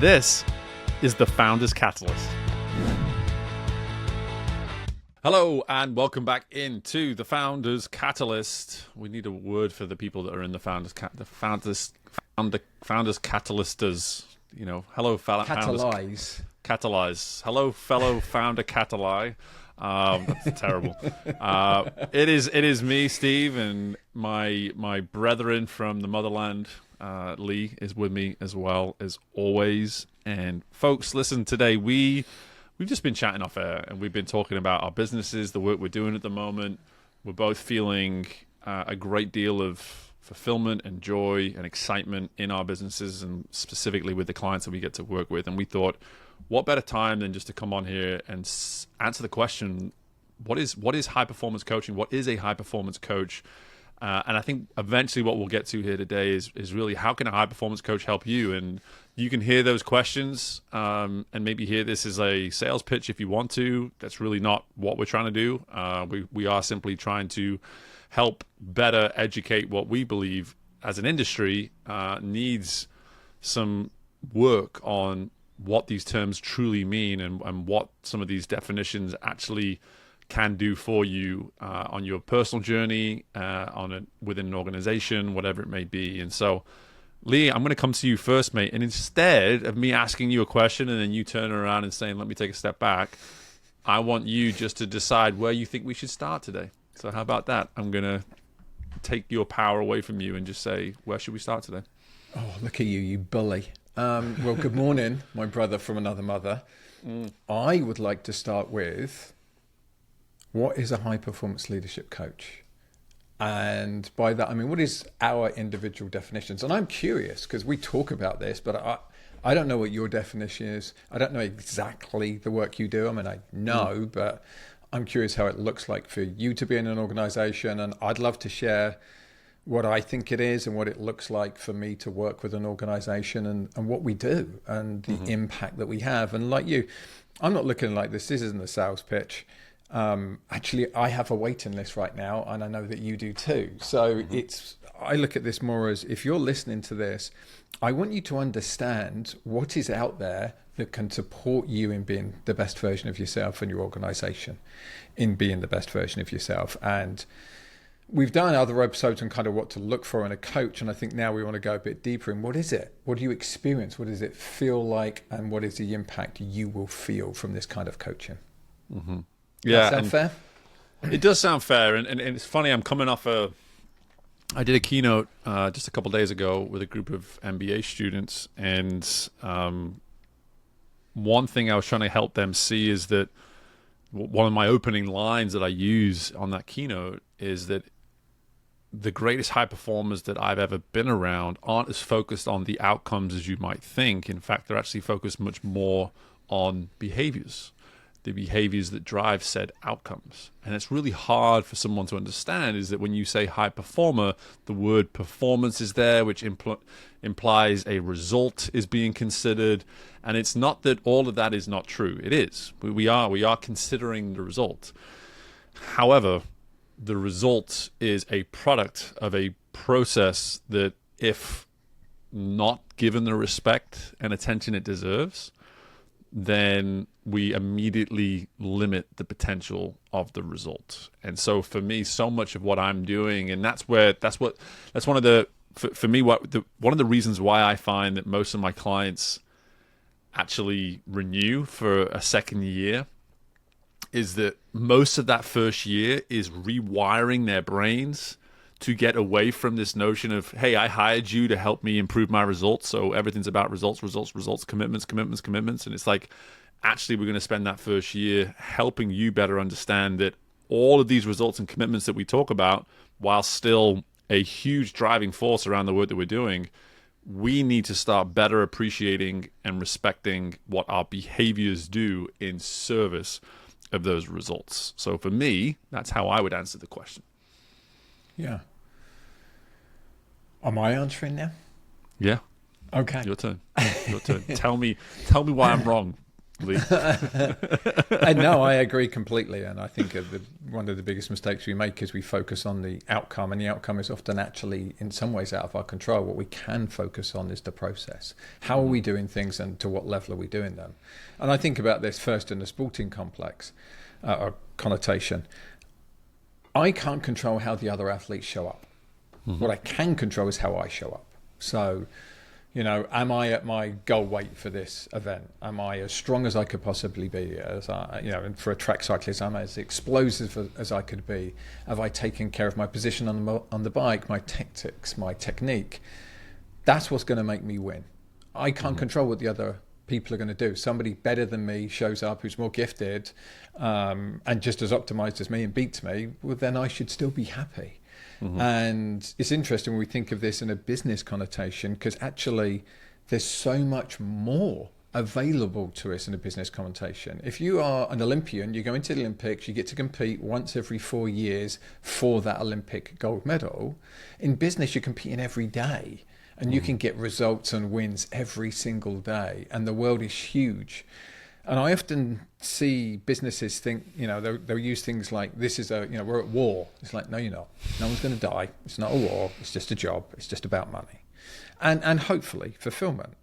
This is the Founders Catalyst. Hello and welcome back into the Founders Catalyst. We need a word for the people that are in the Founders Catalysters. You know, hello, Catalyze. Catalyze. Hello, fellow founder Cataly. That's terrible. It is me, Steve, and my brethren from the motherland. Lee is with me as well as always. And folks, listen, today we've just been chatting off air, and we've been talking about our businesses, the work we're doing at the moment. We're both feeling a great deal of fulfillment and joy and excitement in our businesses, and specifically with the clients that we get to work with. And we thought, what better time than just to come on here and answer the question, what is high performance coaching? What is a high performance coach? And I think eventually what we'll get to here today is really, how can a high performance coach help you? And you can hear those questions and maybe hear this as a sales pitch if you want to. That's really not what we're trying to do. We are simply trying to help better educate what we believe as an industry needs some work on what these terms truly mean and what some of these definitions actually can do for you on your personal journey, within an organization, whatever it may be. And so, Lee, I'm going to come to you first, mate. And instead of me asking you a question and then you turning around and saying, let me take a step back, I want you just to decide where you think we should start today. So how about that? I'm going to take your power away from you and just say, where should we start today? Oh, look at you bully. Well, good morning, my brother from another mother. I would like to start with, what is a high-performance leadership coach? And by that, I mean, what is our individual definitions? And I'm curious, because we talk about this, but I don't know what your definition is. I don't know exactly the work you do. I mean, I know, but I'm curious how it looks like for you to be in an organization. And I'd love to share what I think it is and what it looks like for me to work with an organization and what we do and the impact that we have. And like you, I'm not looking like this. This isn't a sales pitch. Actually, I have a waiting list right now, and I know that you do too. So I look at this more as, if you're listening to this, I want you to understand what is out there that can support you in being the best version of yourself and your organization in being the best version of yourself. And we've done other episodes on kind of what to look for in a coach. And I think now we want to go a bit deeper in, what is it? What do you experience? What does it feel like? And what is the impact you will feel from this kind of coaching? Mm-hmm. Yeah, sound fair? It does sound fair, and it's funny. I'm coming off I did a keynote just a couple of days ago with a group of MBA students, and one thing I was trying to help them see is that one of my opening lines that I use on that keynote is that the greatest high performers that I've ever been around aren't as focused on the outcomes as you might think. In fact, they're actually focused much more on behaviors. The behaviors that drive said outcomes. And it's really hard for someone to understand is that when you say high performer, the word performance is there, which implies a result is being considered. And it's not that all of that is not true. It is. We are considering the result. However, the result is a product of a process that, if not given the respect and attention it deserves, then we immediately limit the potential of the result. And so for me, so much of what I'm doing, and that's one of the, for me, one of the reasons why I find that most of my clients actually renew for a second year is that most of that first year is rewiring their brains to get away from this notion of, hey, I hired you to help me improve my results, so everything's about results, commitments. And it's like, actually, we're going to spend that first year helping you better understand that all of these results and commitments that we talk about, while still a huge driving force around the work that we're doing, we need to start better appreciating and respecting what our behaviors do in service of those results. So for me, that's how I would answer the question. Yeah. Am I answering now? Yeah. Okay. Your turn. Tell me why I'm wrong. Lee. And no, I agree completely. And I think one of the biggest mistakes we make is we focus on the outcome, and the outcome is often actually, in some ways, out of our control. What we can focus on is the process. How are we doing things, and to what level are we doing them? And I think about this first in the sporting complex or connotation. I can't control how the other athletes show up. What I can control is how I show up. So, am I at my goal weight for this event? Am I as strong as I could possibly be? And for a track cyclist, am I as explosive as I could be? Have I taken care of my position on the bike, my tactics, my technique? That's what's going to make me win. I can't control what the other people are going to do. Somebody better than me shows up, who's more gifted, and just as optimized as me and beats me, well, then I should still be happy. And it's interesting when we think of this in a business connotation, because actually there's so much more available to us in a business connotation. If you are an Olympian, you go into the Olympics, you get to compete once every 4 years for that Olympic gold medal. In business, you're competing every day, and you can get results and wins every single day, and the world is huge. And I often see businesses think, they'll use things like, this is we're at war. It's like, no, you're not. No one's going to die. It's not a war. It's just a job. It's just about money. And hopefully fulfillment.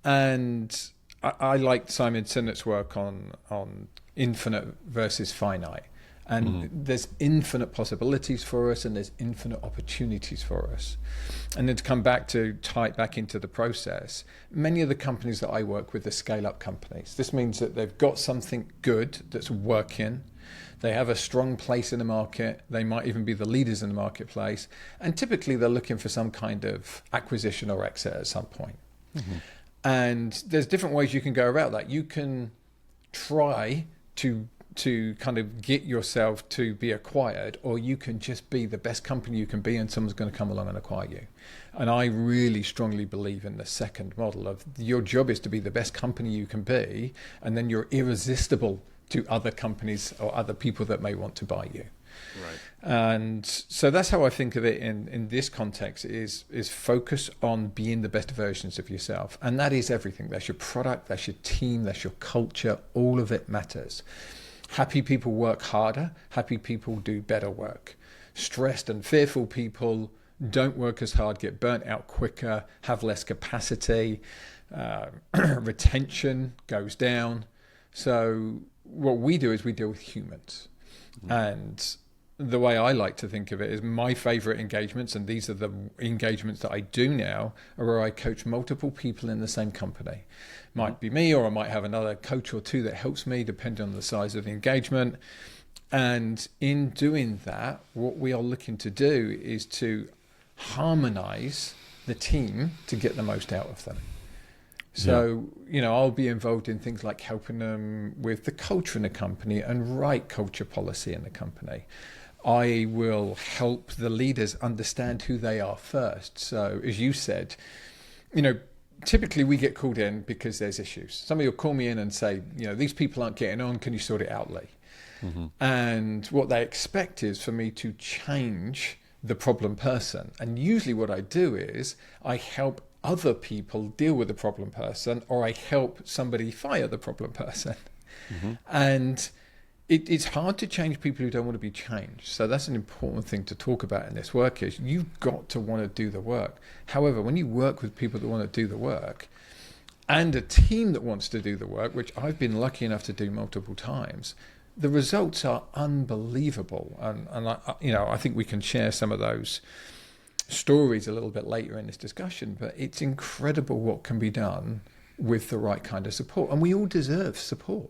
And I liked Simon Sinek's work on infinite versus finite. And there's infinite possibilities for us, and there's infinite opportunities for us. And then to come back to tie it back into the process, many of the companies that I work with are scale-up companies. This means that they've got something good that's working. They have a strong place in the market. They might even be the leaders in the marketplace. And typically they're looking for some kind of acquisition or exit at some point. And there's different ways you can go about that. You can try to kind of get yourself to be acquired, or you can just be the best company you can be, and someone's going to come along and acquire you. And I really strongly believe in the second model of your job is to be the best company you can be, and then you're irresistible to other companies or other people that may want to buy you. Right. And so that's how I think of it in this context, is focus on being the best versions of yourself. And that is everything. That's your product, that's your team, that's your culture. All of it matters. Happy people work harder. Happy people do better work. Stressed and fearful people don't work as hard, get burnt out quicker, have less capacity. Retention goes down. So what we do is we deal with humans. And the way I like to think of it is my favorite engagements, and these are the engagements that I do now, are where I coach multiple people in the same company. Might be me, or I might have another coach or two that helps me, depending on the size of the engagement. And in doing that, what we are looking to do is to harmonize the team to get the most out of them. So, I'll be involved in things like helping them with the culture in the company and write culture policy in the company. I will help the leaders understand who they are first. So, as you said, typically we get called in because there's issues. Somebody will call me in and say, these people aren't getting on. Can you sort it out, Lee? And what they expect is for me to change the problem person. And usually what I do is I help other people deal with the problem person, or I help somebody fire the problem person. And it's hard to change people who don't want to be changed. So that's an important thing to talk about in this work, is you've got to want to do the work. However, when you work with people that want to do the work and a team that wants to do the work, which I've been lucky enough to do multiple times, the results are unbelievable. And I think we can share some of those stories a little bit later in this discussion, but it's incredible what can be done with the right kind of support. And we all deserve support.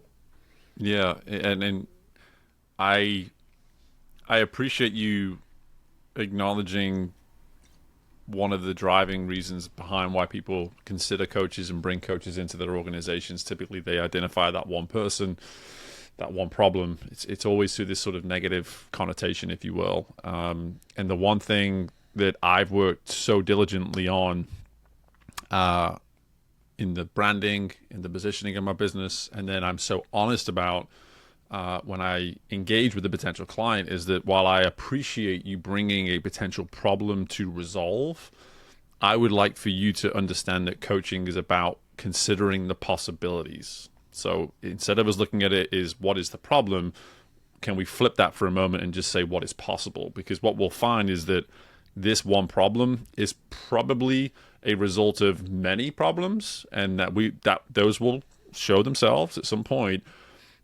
Yeah, and I appreciate you acknowledging one of the driving reasons behind why people consider coaches and bring coaches into their organizations. Typically, they identify that one person, that one problem. It's always through this sort of negative connotation, if you will. And the one thing that I've worked so diligently on in the branding, in the positioning of my business, and then I'm so honest about when I engage with a potential client, is that while I appreciate you bringing a potential problem to resolve, I would like for you to understand that coaching is about considering the possibilities. So instead of us looking at it is what is the problem, can we flip that for a moment and just say what is possible? Because what we'll find is that this one problem is probably a result of many problems, and that those will show themselves at some point.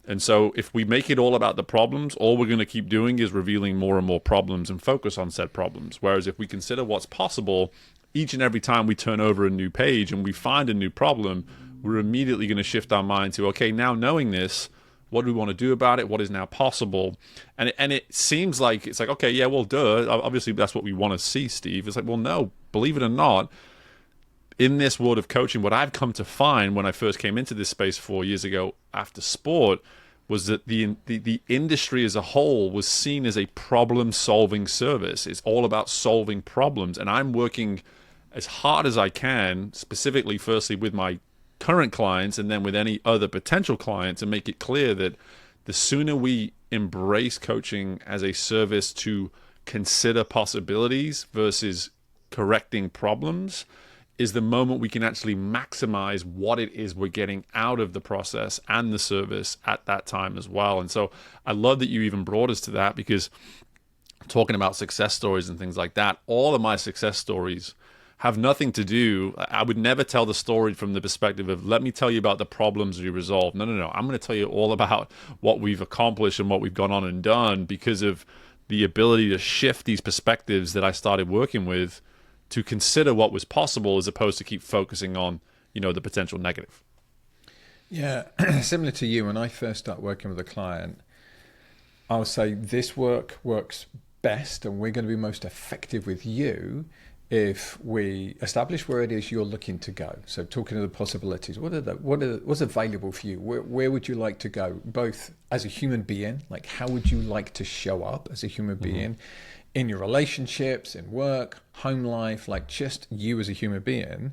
And so if we make it all about the problems, all we're going to keep doing is revealing more and more problems and focus on said problems. Whereas if we consider what's possible, each and every time we turn over a new page and we find a new problem, we're immediately going to shift our mind to, okay, now knowing this, what do we want to do about it? What is now possible? And it seems like, it's like, okay, yeah, well, duh. Obviously, that's what we want to see, Steve. It's like, well, no, believe it or not, in this world of coaching, what I've come to find when I first came into this space 4 years ago after sport was that the industry as a whole was seen as a problem-solving service. It's all about solving problems. And I'm working as hard as I can, specifically, firstly, with my current clients and then with any other potential clients, and make it clear that the sooner we embrace coaching as a service to consider possibilities versus correcting problems, is the moment we can actually maximize what it is we're getting out of the process and the service at that time as well. And so I love that you even brought us to that, because talking about success stories and things like that, all of my success stories have nothing to do. I would never tell the story from the perspective of, let me tell you about the problems we resolved. No. I'm going to tell you all about what we've accomplished and what we've gone on and done because of the ability to shift these perspectives that I started working with to consider what was possible as opposed to keep focusing on, the potential negative. Yeah, similar to you, when I first start working with a client, I'll say this work works best and we're going to be most effective with you if we establish where it is you're looking to go. So talking to the possibilities, what's available for you? Where would you like to go? Both as a human being, like how would you like to show up as a human being in your relationships, in work, home life, like just you as a human being.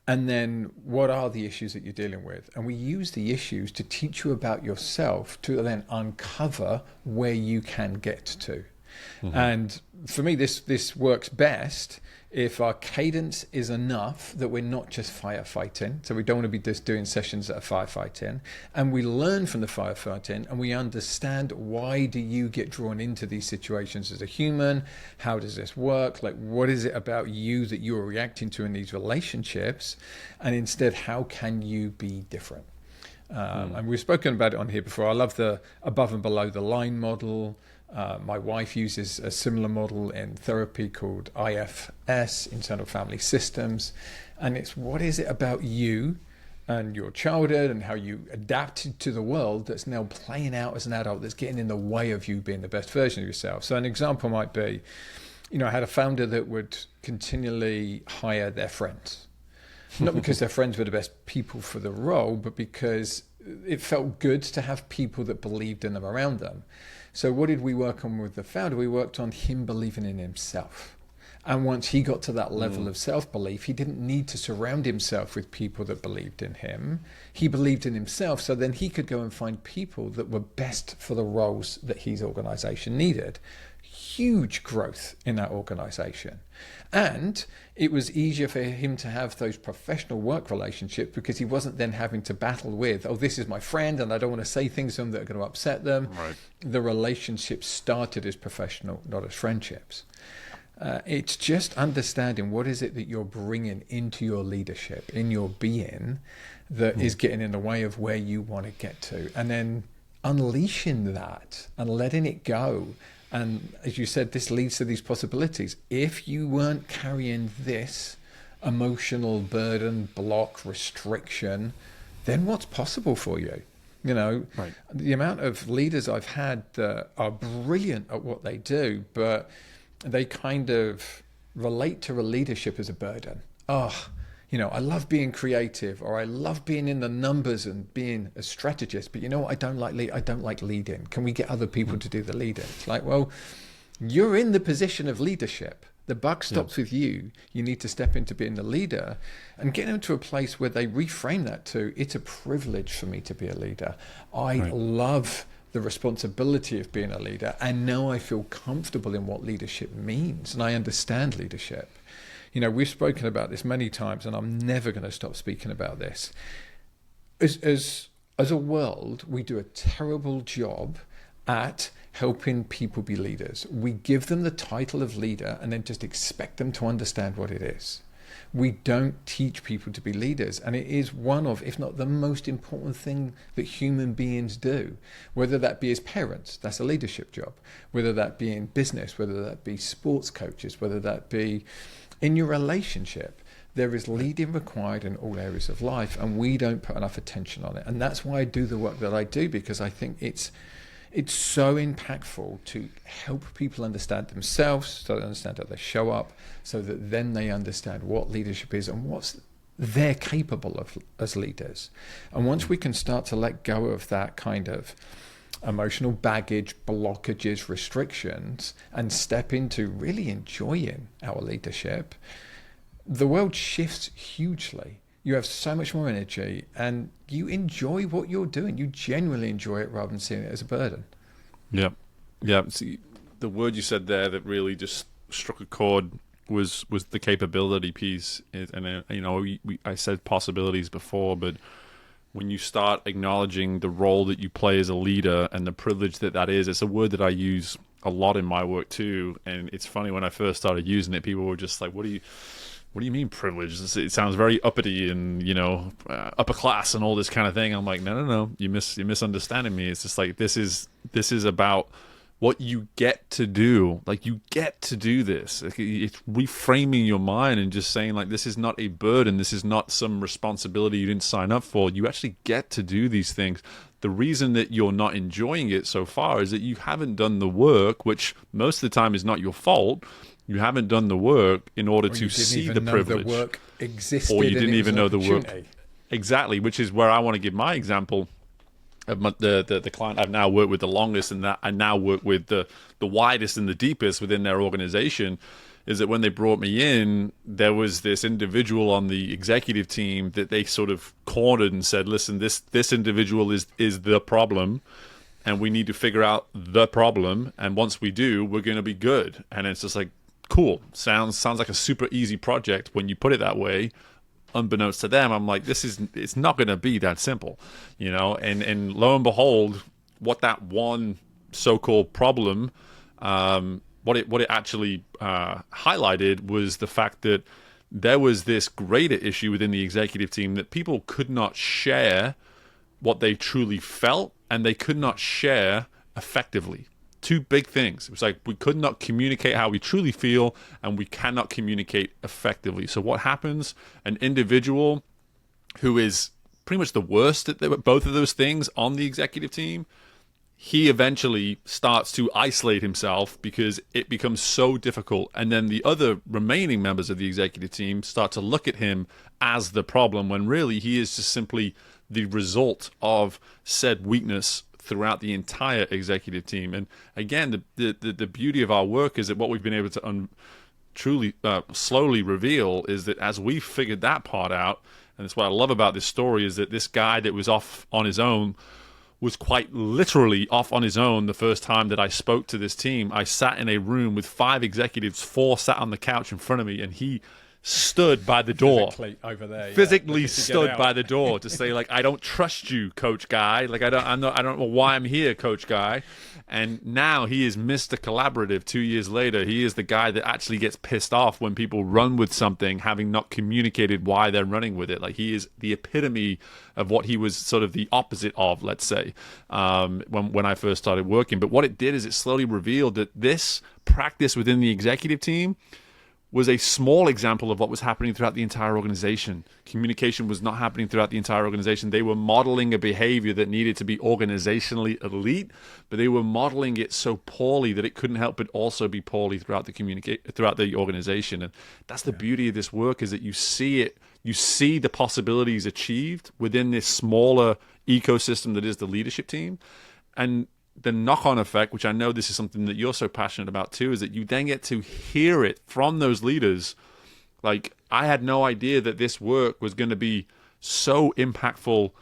And then what are the issues that you're dealing with? And we use the issues to teach you about yourself to then uncover where you can get to. And for me, this works best if our cadence is enough that we're not just firefighting. So we don't want to be just doing sessions that are firefighting. And we learn from the firefighting and we understand, why do you get drawn into these situations as a human? How does this work? Like, what is it about you that you're reacting to in these relationships? And instead, how can you be different? And we've spoken about it on here before. I love the above and below the line model. My wife uses a similar model in therapy called IFS, Internal Family Systems. And it's, what is it about you and your childhood and how you adapted to the world that's now playing out as an adult that's getting in the way of you being the best version of yourself? So an example might be, I had a founder that would continually hire their friends. Not because their friends were the best people for the role, but because it felt good to have people that believed in them around them. So what did we work on with the founder? We worked on him believing in himself. And once he got to that level of self-belief, he didn't need to surround himself with people that believed in him. He believed in himself, so then he could go and find people that were best for the roles that his organization needed. Huge growth in that organization. And it was easier for him to have those professional work relationships because he wasn't then having to battle with, oh, this is my friend and I don't want to say things to them that are going to upset them. Right. The relationships started as professional, not as friendships. It's just understanding what is it that you're bringing into your leadership, in your being, that is getting in the way of where you want to get to. And then unleashing that and letting it go. And as you said, this leads to these possibilities. If you weren't carrying this emotional burden, block, restriction, then what's possible for you? Right. The amount of leaders I've had that are brilliant at what they do, but they kind of relate to a leadership as a burden. I love being creative, or I love being in the numbers and being a strategist, but what? I don't like leading. Can we get other people to do the leading? It's like, well, you're in the position of leadership. The buck stops with you. You need to step into being the leader and get them to a place where they reframe that to, it's a privilege for me to be a leader. I love the responsibility of being a leader, and now I feel comfortable in what leadership means, and I understand leadership. We've spoken about this many times, and I'm never going to stop speaking about this. As as a world, we do a terrible job at helping people be leaders. We give them the title of leader and then just expect them to understand what it is. We don't teach people to be leaders, and it is one of, if not the most important thing that human beings do, whether that be as parents, that's a leadership job, whether that be in business, whether that be sports coaches, whether that be in your relationship. There is leading required in all areas of life, and we don't put enough attention on it. And that's why I do the work that I do, because I think it's so impactful to help people understand themselves, so they understand how they show up, so that then they understand what leadership is and what they're capable of as leaders. And once we can start to let go of that kind of emotional baggage, blockages, restrictions, and step into really enjoying our leadership, the world shifts hugely. You have so much more energy and you enjoy what you're doing. You genuinely enjoy it rather than seeing it as a burden. Yeah. Yeah. See, the word you said there that really just struck a chord was the capability piece. And, I said possibilities before, but when you start acknowledging the role that you play as a leader and the privilege that is, it's a word that I use a lot in my work too. And it's funny, when I first started using it, people were just like, what do you mean privilege? It sounds very uppity and, upper class and all this kind of thing. I'm like, no, you're misunderstanding me. It's just like, this is about what you get to do. Like, you get to do this. It's reframing your mind and just saying, like, this is not a burden. This is not some responsibility you didn't sign up for. You actually get to do these things. The reason that you're not enjoying it so far is that you haven't done the work, which most of the time is not your fault. You haven't done the work in order to see the privilege. The work existed, or you didn't even know the work. Opportunity. Exactly, which is where I want to give my example of the client I've now worked with the longest, and that I now work with the widest and the deepest within their organization. Is that when they brought me in, there was this individual on the executive team that they sort of cornered and said, listen, this individual is the problem, and we need to figure out the problem, and once we do, we're going to be good. And it's just like, cool. Sounds like a super easy project when you put it that way. Unbeknownst to them, I'm like, it's not going to be that simple, and lo and behold, what that one so-called problem, what it actually highlighted was the fact that there was this greater issue within the executive team that people could not share what they truly felt, and they could not share effectively. Two big things. It was like, we could not communicate how we truly feel, and we cannot communicate effectively. So what happens? An individual who is pretty much the worst at both of those things on the executive team, he eventually starts to isolate himself because it becomes so difficult. And then the other remaining members of the executive team start to look at him as the problem, when really he is just simply the result of said weakness throughout the entire executive team. And again, the beauty of our work is that what we've been able to truly slowly reveal is that as we figured that part out, and that's what I love about this story, is that this guy that was off on his own was quite literally off on his own. The first time that I spoke to this team, I sat in a room with 5 executives, 4 sat on the couch in front of me, and he stood by the door, physically stood by the door to say, like, I don't trust you, Coach Guy. Like, I don't know why I'm here, Coach Guy. And now he is Mr. Collaborative 2 years later. He is the guy that actually gets pissed off when people run with something, having not communicated why they're running with it. Like, he is the epitome of what he was sort of the opposite of, let's say, when I first started working. But what it did is it slowly revealed that this practice within the executive team was a small example of what was happening throughout the entire organization. Communication was not happening throughout the entire organization. They were modeling a behavior that needed to be organizationally elite, but they were modeling it so poorly that it couldn't help but also be poorly throughout the organization. And that's the beauty of this work, is that you see it, you see the possibilities achieved within this smaller ecosystem that is the leadership team. And the knock-on effect, which I know this is something that you're so passionate about too, is that you then get to hear it from those leaders. Like, I had no idea that this work was going to be so impactful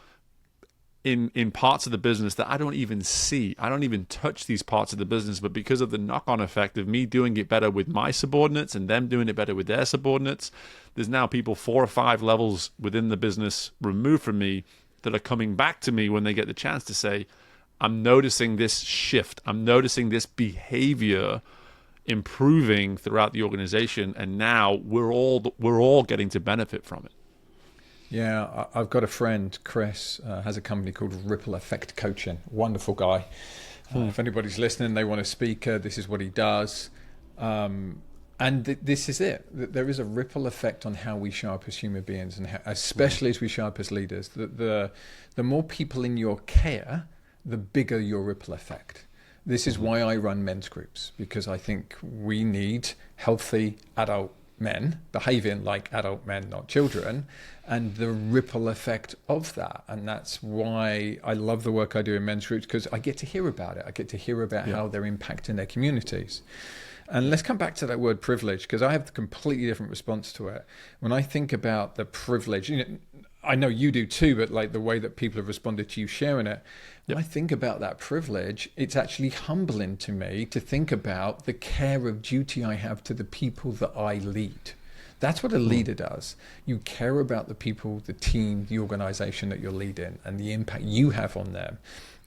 in parts of the business that I don't even see. I don't even touch these parts of the business, but because of the knock-on effect of me doing it better with my subordinates and them doing it better with their subordinates, there's now people 4 or 5 levels within the business removed from me that are coming back to me when they get the chance to say, I'm noticing this shift. I'm noticing this behavior improving throughout the organization, and now we're all getting to benefit from it. Yeah, I've got a friend, Chris, has a company called Ripple Effect Coaching. Wonderful guy. If anybody's listening, they want a speaker, this is what he does. This is it. There is a ripple effect on how we show up as human beings, and especially as we show up as leaders. The more people in your care, the bigger your ripple effect. This is why I run men's groups, because I think we need healthy adult men behaving like adult men, not children, and the ripple effect of that. And that's why I love the work I do in men's groups, because I get to hear about it. I get to hear about how they're impacting their communities. And let's come back to that word privilege, because I have a completely different response to it. When I think about the privilege, I know you do too, but like the way that people have responded to you sharing it, when I think about that privilege, it's actually humbling to me to think about the care of duty I have to the people that I lead. That's what a leader does. You care about the people, the team, the organization that you're leading, and the impact you have on them,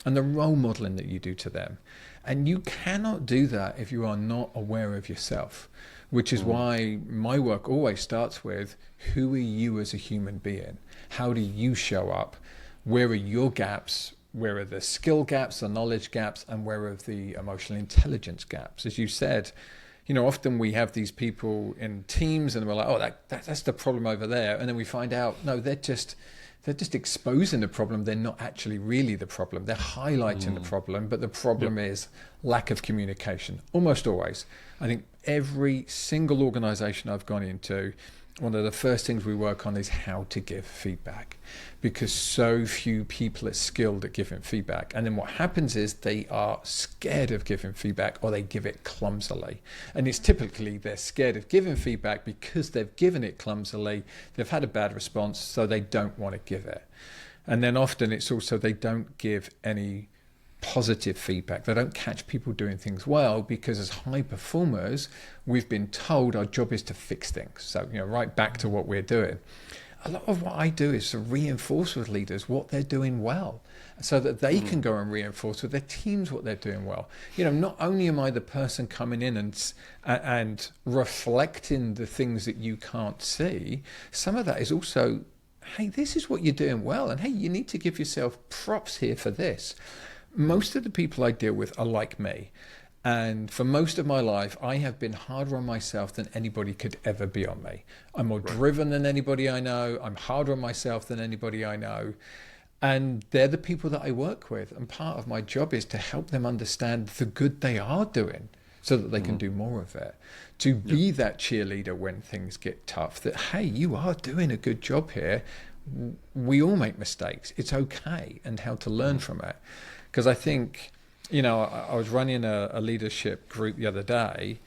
and the role modeling that you do to them. And you cannot do that if you are not aware of yourself, which is why my work always starts with, who are you as a human being? How do you show up? Where are your gaps? Where are the skill gaps, the knowledge gaps, and where are the emotional intelligence gaps? As you said, often we have these people in teams and we're like, oh, that's the problem over there. And then we find out, no, they're just exposing the problem. They're not actually really the problem. They're highlighting the problem, but the problem is lack of communication, almost always. I think every single organization I've gone into, one of the first things we work on is how to give feedback, because so few people are skilled at giving feedback. And then what happens is they are scared of giving feedback, or they give it clumsily. And it's typically they're scared of giving feedback because they've given it clumsily, they've had a bad response, so they don't want to give it. And then often it's also they don't give any positive feedback. They don't catch people doing things well, because as high performers, we've been told our job is to fix things. So, right back to what we're doing. A lot of what I do is to reinforce with leaders what they're doing well, so that they can go and reinforce with their teams what they're doing well. Not only am I the person coming in and reflecting the things that you can't see, some of that is also, hey, this is what you're doing well, and hey, you need to give yourself props here for this. Most of the people I deal with are like me. And for most of my life, I have been harder on myself than anybody could ever be on me. I'm more driven than anybody I know. I'm harder on myself than anybody I know. And they're the people that I work with. And part of my job is to help them understand the good they are doing, so that they can do more of it. To be that cheerleader when things get tough, that, hey, you are doing a good job here. We all make mistakes. It's okay. And how to learn from it. Because I think, I was running a leadership group the other day,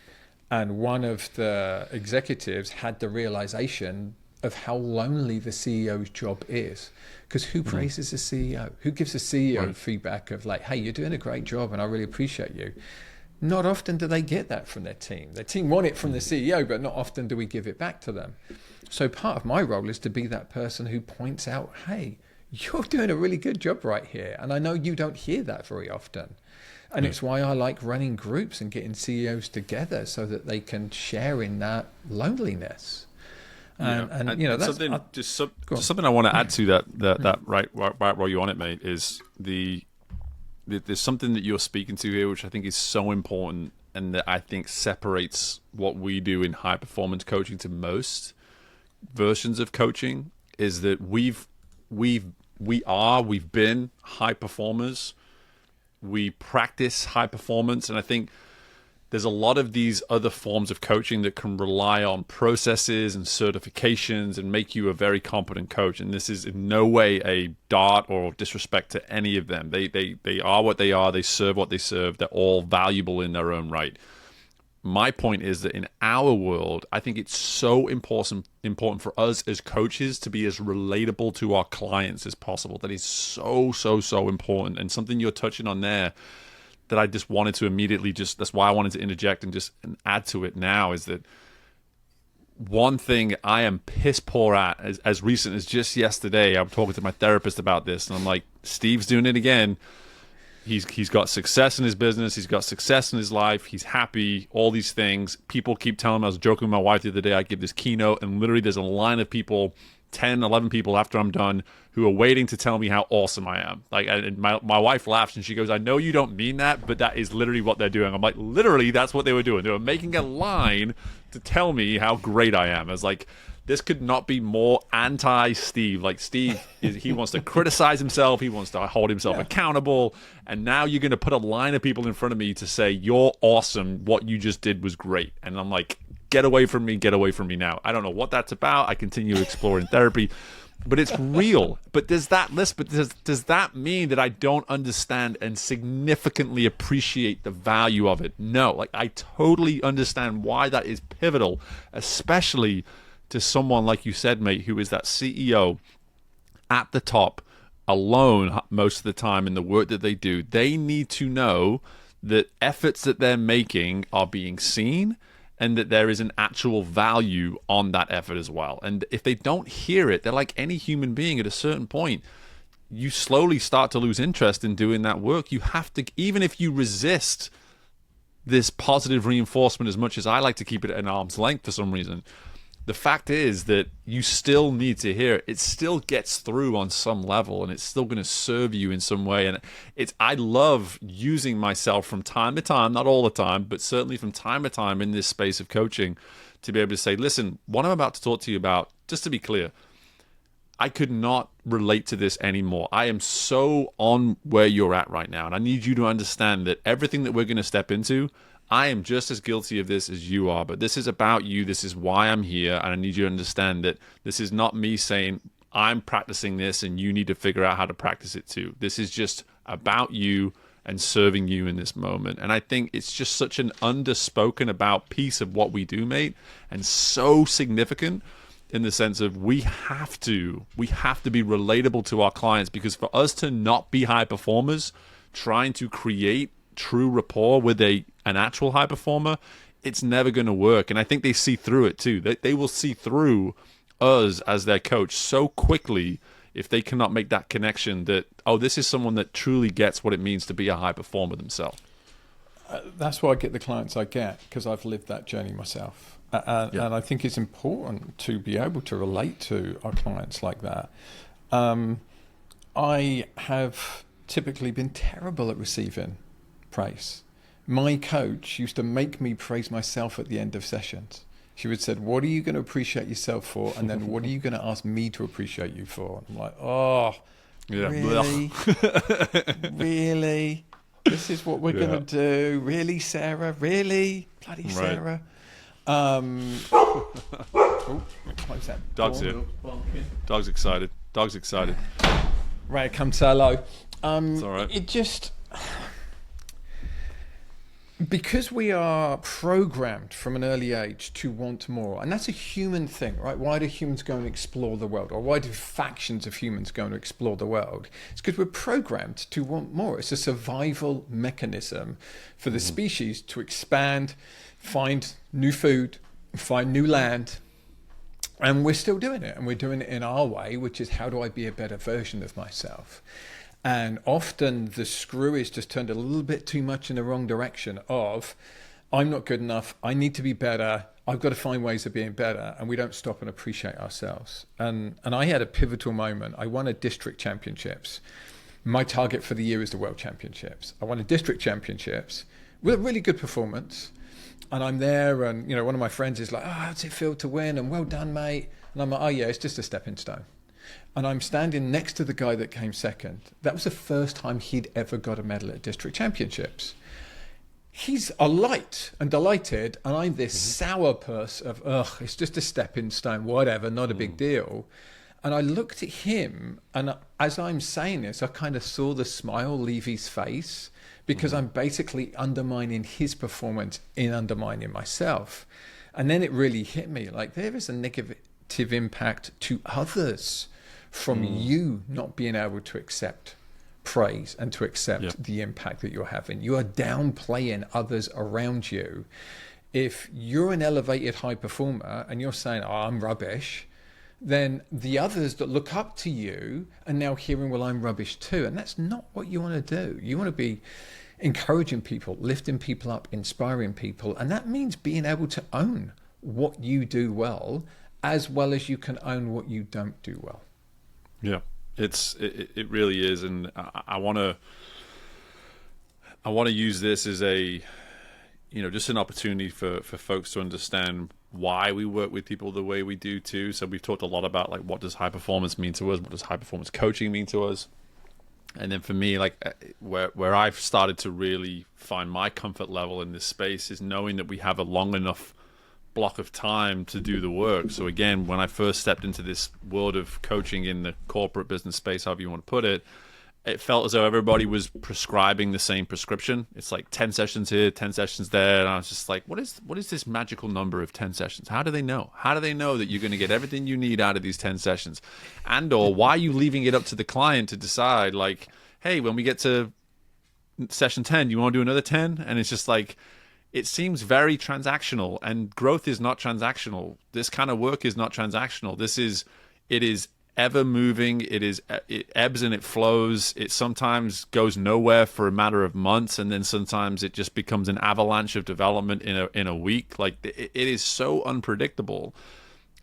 and one of the executives had the realization of how lonely the CEO's job is. Because who praises the CEO? Who gives the CEO feedback of like, hey, you're doing a great job and I really appreciate you? Not often do they get that from their team. Their team want it from the CEO, but not often do we give it back to them. So part of my role is to be that person who points out, hey, you're doing a really good job right here. And I know you don't hear that very often. And it's why I like running groups and getting CEOs together, so that they can share in that loneliness. That's something I want to add to that right while you're on it, mate, is there's something that you're speaking to here, which I think is so important, and that I think separates what we do in high performance coaching to most versions of coaching, is that we've been high performers. We practice high performance. And I think there's a lot of these other forms of coaching that can rely on processes and certifications and make you a very competent coach. And this is in no way a dart or disrespect to any of them. They are what they are. They serve what they serve. They're all valuable in their own right. My point is that in our world, I think it's so important for us as coaches to be as relatable to our clients as possible. That is so important. And something you're touching on there that I just wanted to immediately that's why I wanted to interject and add to it now, is that one thing I am piss poor at, as recent as just yesterday, I'm talking to my therapist about this, and I'm like, Steve's doing it again. He's got success in his business. He's got success in his life. He's happy, all these things. People keep telling him, I was joking with my wife the other day, I give this keynote, and literally there's a line of people, 10, 11 people after I'm done, who are waiting to tell me how awesome I am. Like, and my wife laughs and she goes, I know you don't mean that, but that is literally what they're doing. I'm like, literally, that's what they were doing. They were making a line to tell me how great I am. I was like, this could not be more anti-Steve. Like, Steve, he wants to criticize himself. He wants to hold himself accountable. And now you're going to put a line of people in front of me to say, you're awesome. What you just did was great. And I'm like, get away from me. Get away from me now. I don't know what that's about. I continue to explore in therapy. But it's real. But does that mean that I don't understand and significantly appreciate the value of it? No. Like, I totally understand why that is pivotal, especially to someone like you said, mate, who is that CEO at the top, alone most of the time in the work that they do. They need to know that efforts that they're making are being seen and that there is an actual value on that effort as well. And if they don't hear it, they're like any human being at a certain point. You slowly start to lose interest in doing that work. You have to, even if you resist this positive reinforcement as much as I like to keep it at an arm's length for some reason, the fact is that you still need to hear it. It still gets through on some level, and it's still going to serve you in some way. And I love using myself from time to time, not all the time, but certainly from time to time in this space of coaching, to be able to say, listen, what I'm about to talk to you about, just to be clear, I could not relate to this anymore. I am so on where you're at right now, and I need you to understand that everything that we're going to step into, I am just as guilty of this as you are, but this is about you. This is why I'm here, and I need you to understand that this is not me saying I'm practicing this and you need to figure out how to practice it too. This is just about you and serving you in this moment. And I think it's just such an underspoken about piece of what we do, mate, and so significant in the sense of we have to be relatable to our clients, because for us to not be high performers, trying to create true rapport with an actual high performer, it's never going to work. And I think they see through it too. They will see through us as their coach so quickly if they cannot make that connection that, oh, this is someone that truly gets what it means to be a high performer themselves. That's why I get the clients I get, because I've lived that journey myself. And I think it's important to be able to relate to our clients like that. I have typically been terrible at receiving praise. My coach used to make me praise myself at the end of sessions. She would say, what are you going to appreciate yourself for? And then what are you going to ask me to appreciate you for? I'm like, oh, yeah. Really? Really? This is what we're going to do? Really, Sarah? Really? Bloody Sarah? Oh, close that Dog's here. Dog's excited. Right, come say hello. It's all right. It just... Because we are programmed from an early age to want more, and that's a human thing, right? Why do humans go and explore the world? Or why do factions of humans go and explore the world? It's because we're programmed to want more. It's a survival mechanism for the species to expand, find new food, find new land. And we're still doing it. And we're doing it in our way, which is, how do I be a better version of myself? And often the screw is just turned a little bit too much in the wrong direction of, I'm not good enough, I need to be better, I've got to find ways of being better, and we don't stop and appreciate ourselves. And I had a pivotal moment. I won a district championships. My target for the year is the world championships. I won a district championships with a really good performance. And I'm there, and one of my friends is like, oh, how does it feel to win? And well done, mate. And I'm like, oh yeah, it's just a stepping stone. And I'm standing next to the guy that came second. That was the first time he'd ever got a medal at district championships. He's alight and delighted, and I'm this sourpuss of, it's just a stepping stone, whatever, not a big deal. And I looked at him, and as I'm saying this, I kind of saw the smile leave his face, because I'm basically undermining his performance in undermining myself. And then it really hit me, like, there is a negative impact to others from you not being able to accept praise and to accept the impact that you're having. You are downplaying others around you If you're an elevated high performer and you're saying, oh, I'm rubbish, then the others that look up to you are now hearing, well, I'm rubbish too. And that's not what you want to do. You want to be encouraging people, lifting people up, inspiring people. And that means being able to own what you do well as you can own what you don't do well. Yeah, it really is. And I want to use this as a, just an opportunity for folks to understand why we work with people the way we do too. So we've talked a lot about like, what does high performance mean to us? What does high performance coaching mean to us? And then for me, like where I've started to really find my comfort level in this space is knowing that we have a long enough block of time to do the work. So again, when I first stepped into this world of coaching in the corporate business space, however you want to put it, it felt as though everybody was prescribing the same prescription. It's like 10 sessions here, 10 sessions there. And I was just like, what is this magical number of 10 sessions? How do they know? How do they know that you're going to get everything you need out of these 10 sessions? And or why are you leaving it up to the client to decide, like, hey, when we get to session 10, you want to do another 10? And it's just like, it seems very transactional, and growth is not transactional. This kind of work is not transactional. It is ever moving. It ebbs and it flows. It sometimes goes nowhere for a matter of months, and then sometimes it just becomes an avalanche of development in a week. Like it is so unpredictable.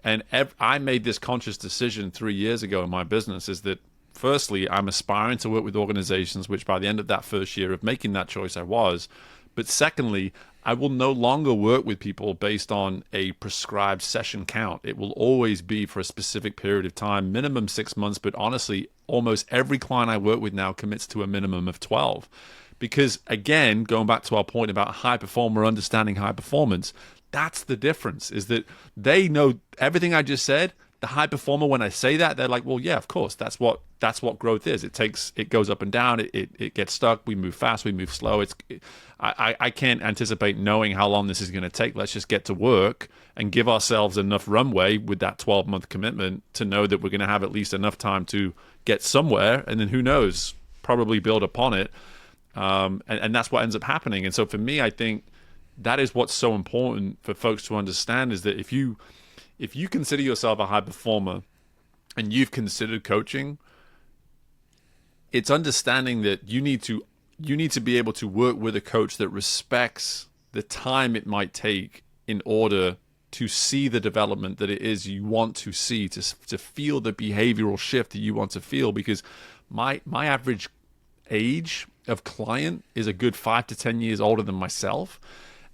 And I made this conscious decision 3 years ago in my business, is that firstly, I'm aspiring to work with organizations, which by the end of that first year of making that choice, I was. But secondly, I will no longer work with people based on a prescribed session count. It will always be for a specific period of time, minimum 6 months. But honestly, almost every client I work with now commits to a minimum of 12. Because again, going back to our point about a high performer understanding high performance, that's the difference, is that they know everything I just said. The high performer, when I say that, they're like, well, yeah, of course, that's what growth is. It goes up and down. It gets stuck. We move fast. We move slow. I can't anticipate knowing how long this is going to take. Let's just get to work and give ourselves enough runway with that 12-month commitment to know that we're going to have at least enough time to get somewhere. And then who knows, probably build upon it. And that's what ends up happening. And so for me, I think that is what's so important for folks to understand, is that if you consider yourself a high performer and you've considered coaching, it's understanding that you need to be able to work with a coach that respects the time it might take in order to see the development that it is you want to see, to feel the behavioral shift that you want to feel. Because my average age of client is a good 5 to 10 years older than myself.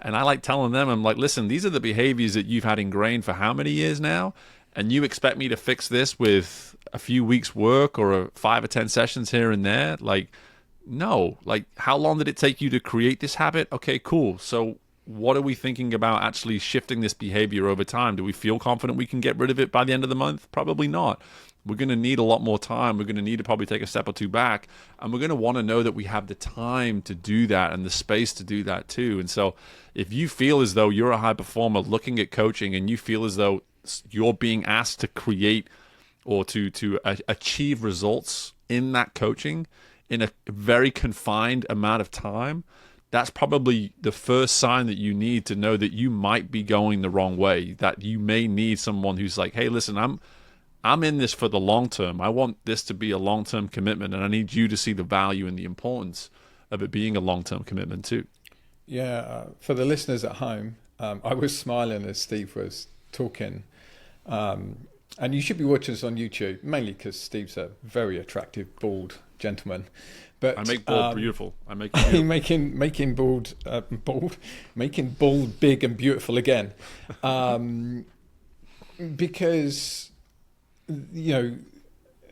And I like telling them, I'm like, listen, these are the behaviors that you've had ingrained for how many years now? And you expect me to fix this with a few weeks work or 5 or 10 sessions here and there? Like, no. Like, how long did it take you to create this habit? Okay, cool. So what are we thinking about actually shifting this behavior over time? Do we feel confident we can get rid of it by the end of the month? Probably not. We're going to need a lot more time. We're going to need to probably take a step or two back. And we're going to want to know that we have the time to do that and the space to do that too. And so if you feel as though you're a high performer looking at coaching and you feel as though you're being asked to create or to achieve results in that coaching in a very confined amount of time, that's probably the first sign that you need to know that you might be going the wrong way, that you may need someone who's like, hey, listen, I'm in this for the long term. I want this to be a long-term commitment, and I need you to see the value and the importance of it being a long-term commitment too. Yeah, for the listeners at home, I was smiling as Steve was talking. And you should be watching us on YouTube, mainly because Steve's a very attractive, bald gentleman. But I make bald beautiful. I make it beautiful. making bald big and beautiful again. Because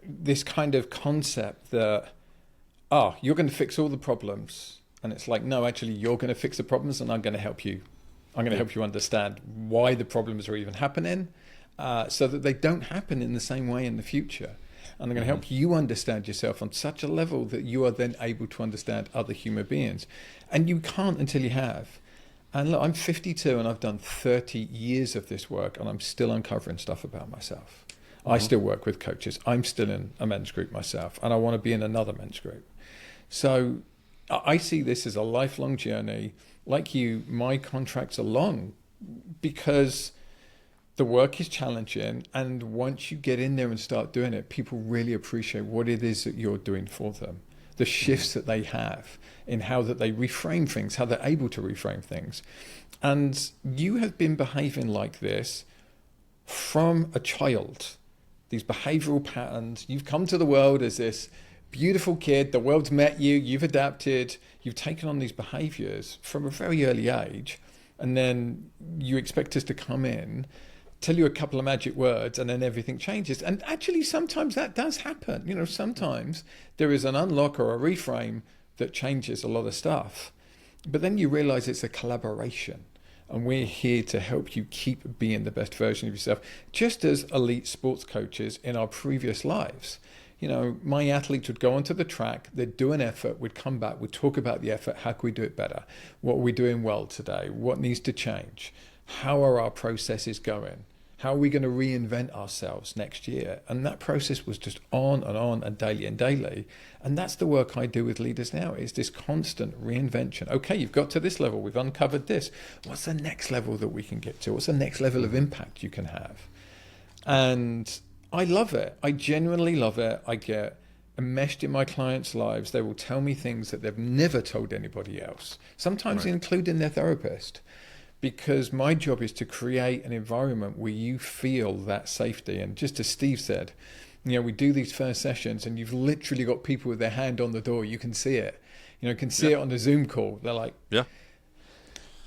this kind of concept that you're going to fix all the problems, and it's like, no, actually you're going to fix the problems, and I'm going to help you understand why the problems are even happening, so that they don't happen in the same way in the future. And I'm going to help you understand yourself on such a level that you are then able to understand other human beings. And you can't until you have. And look, I'm 52 and I've done 30 years of this work, and I'm still uncovering stuff about myself. I still work with coaches. I'm still in a men's group myself, and I want to be in another men's group. So I see this as a lifelong journey like you, my contracts are long because the work is challenging, and once you get in there and start doing it, people really appreciate what it is that you're doing for them, the shifts that they have in how that they reframe things, how they're able to reframe things. And you have been behaving like this from a child, these behavioral patterns. You've come to the world as this beautiful kid, the world's met you, you've adapted, you've taken on these behaviors from a very early age, and then you expect us to come in, tell you a couple of magic words, and then everything changes. And actually, sometimes that does happen. You know, sometimes there is an unlock or a reframe that changes a lot of stuff. But then you realize it's a collaboration. And we're here to help you keep being the best version of yourself, just as elite sports coaches in our previous lives. You know, my athletes would go onto the track, they'd do an effort, we'd come back, we'd talk about the effort, how can we do it better? What are we doing well today? What needs to change? How are our processes going? How are we going to reinvent ourselves next year? And that process was just on and daily and daily. And that's the work I do with leaders now, is this constant reinvention. Okay, you've got to this level, we've uncovered this. What's the next level that we can get to? What's the next level of impact you can have? And I love it. I genuinely love it. I get enmeshed in my clients' lives. They will tell me things that they've never told anybody else, sometimes including their therapist. Because my job is to create an environment where you feel that safety. And just as Steve said, you know, we do these first sessions and you've literally got people with their hand on the door. You can see it. You know, you can see it on the Zoom call. They're like,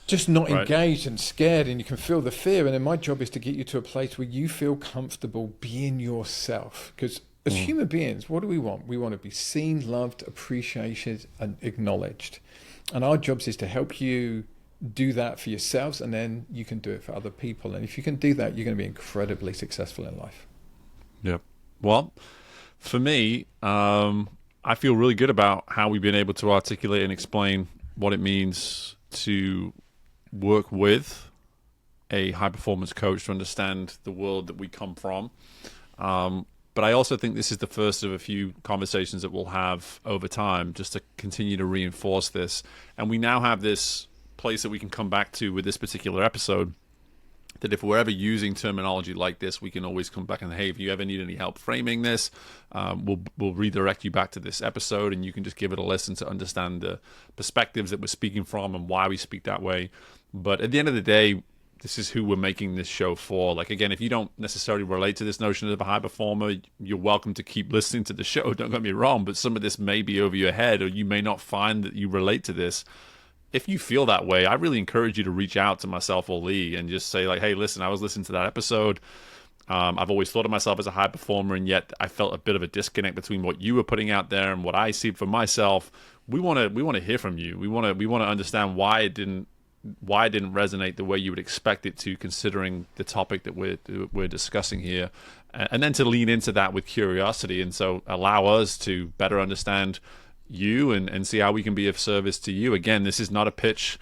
just not engaged and scared, and you can feel the fear. And then my job is to get you to a place where you feel comfortable being yourself. Because as human beings, what do we want? We want to be seen, loved, appreciated, and acknowledged. And our jobs is to help you do that for yourselves, and then you can do it for other people. And if you can do that, you're going to be incredibly successful in life. Yeah. Well, for me, I feel really good about how we've been able to articulate and explain what it means to work with a high-performance coach to understand the world that we come from. But I also think this is the first of a few conversations that we'll have over time just to continue to reinforce this. And we now have this place that we can come back to with this particular episode, that if we're ever using terminology like this, we can always come back and, hey, if you ever need any help framing this, we'll redirect you back to this episode, and you can just give it a listen to understand the perspectives that we're speaking from and why we speak that way. But at the end of the day, this is who we're making this show for. Like, again, if you don't necessarily relate to this notion of a high performer, you're welcome to keep listening to the show. Don't get me wrong, but some of this may be over your head, or you may not find that you relate to this. If you feel that way, I really encourage you to reach out to myself or Lee and just say, like, hey, listen, I was listening to that episode. I've always thought of myself as a high performer, and yet I felt a bit of a disconnect between what you were putting out there and what I see for myself. We want to hear from you. We want to understand why it didn't resonate the way you would expect it to, considering the topic that we're discussing here, and then to lean into that with curiosity, and so allow us to better understand you and see how we can be of service to you. Again, this is not a pitch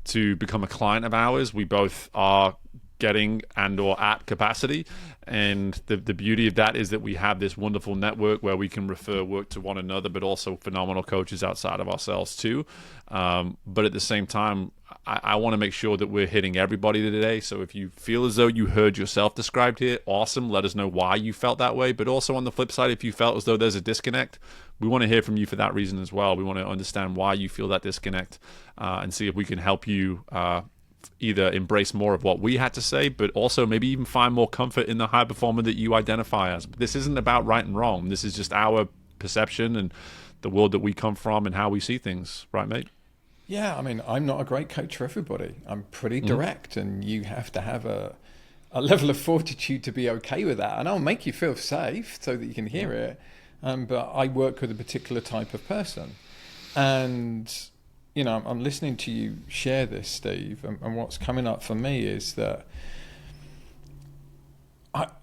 to become a client of ours. We both are getting and or at capacity, and the beauty of that is that we have this wonderful network where we can refer work to one another, but also phenomenal coaches outside of ourselves too. But at the same time, I want to make sure that we're hitting everybody today. So if you feel as though you heard yourself described here, awesome. Let us know why you felt that way. But also on the flip side, if you felt as though there's a disconnect, we want to hear from you for that reason as well. We want to understand why you feel that disconnect, and see if we can help you either embrace more of what we had to say, but also maybe even find more comfort in the high performer that you identify as. But this isn't about right and wrong. This is just our perception and the world that we come from and how we see things. Right, mate? Yeah, I mean, I'm not a great coach for everybody. I'm pretty direct, and you have to have a level of fortitude to be okay with that. And I'll make you feel safe so that you can hear it. But I work with a particular type of person. And, you know, I'm listening to you share this, Steve, and what's coming up for me is that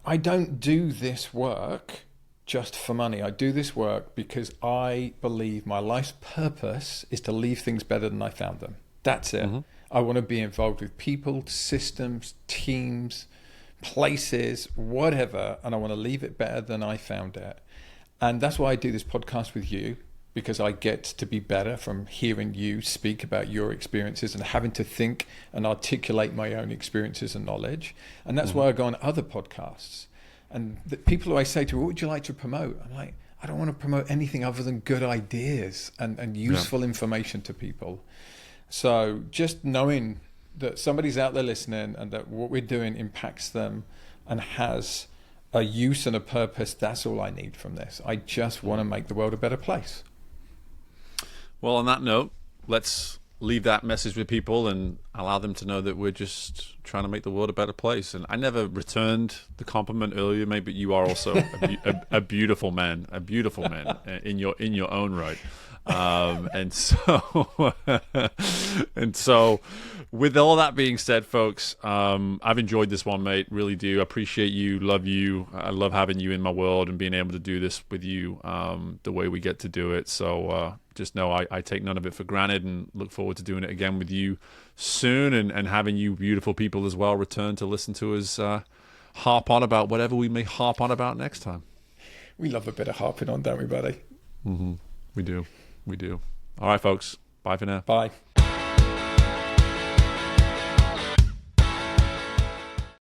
I don't do this work just for money. I do this work because I believe my life's purpose is to leave things better than I found them. That's it. I want to be involved with people, systems, teams, places, whatever, and I want to leave it better than I found it. And that's why I do this podcast with you. because I get to be better from hearing you speak about your experiences and having to think and articulate my own experiences and knowledge. And that's why I go on other podcasts. And the people who I say to, what would you like to promote? I'm like, I don't want to promote anything other than good ideas and useful information to people. So just knowing that somebody's out there listening and that what we're doing impacts them and has a use and a purpose, that's all I need from this. I just want to make the world a better place. Well, on that note, let's leave that message with people and allow them to know that we're just trying to make the world a better place. And I never returned the compliment earlier, mate, but you are also a beautiful man in your own right. And so with all that being said, folks, I've enjoyed this one, mate. Really do. I appreciate you. Love you. I love having you in my world and being able to do this with you the way we get to do it. So just know I take none of it for granted and look forward to doing it again with you soon and having you beautiful people as well return to listen to us harp on about whatever we may harp on about next time. We love a bit of harping on, don't we, buddy? Mm-hmm. We do. All right, folks. Bye for now. Bye.